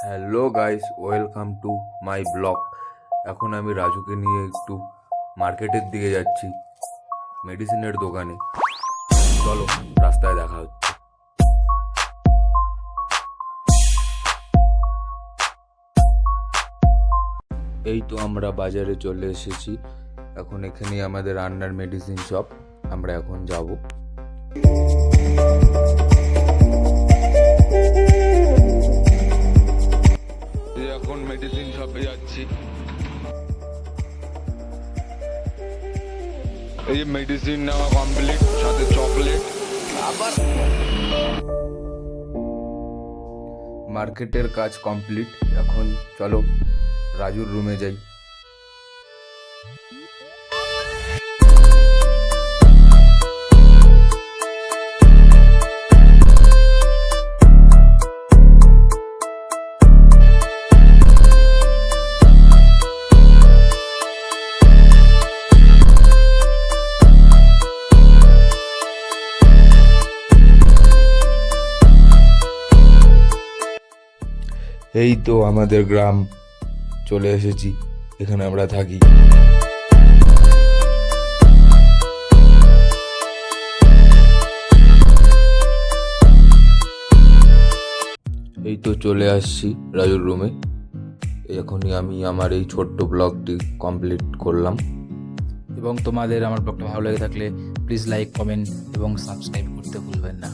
Hello guys, welcome to my blog. এখন আমি রাজুকে নিয়ে একটু মার্কেটের দিকে যাচ্ছি, মেডিসিনের দোকানে। চলো, রাস্তায় দেখা হচ্ছে। এই তো আমরা বাজারে চলে এসেছি। এখন এখানে আমাদের রান্নার মেডিসিন শপ, আমরা এখন যাব। এখন মেডিসিন শপে যাচ্ছি। এই মেডিসিন নেওয়া কমপ্লিট, সাথে চকলেট। আবার মার্কেটের কাজ কমপ্লিট। এখন চলো রাজুর রুমে যাই। এই তো আমাদের গ্রাম, চলে এসেছি। এখানে আমরা থাকি। এই তো চলে আসছি রাজুর রুমে। এখনই আমি আমার এই ছোট্ট ব্লগটি কমপ্লিট করলাম। এবং তোমাদের আমার ব্লগটা ভালো লেগে থাকলে প্লিজ লাইক, কমেন্ট এবং সাবস্ক্রাইব করতে ভুলবেন না।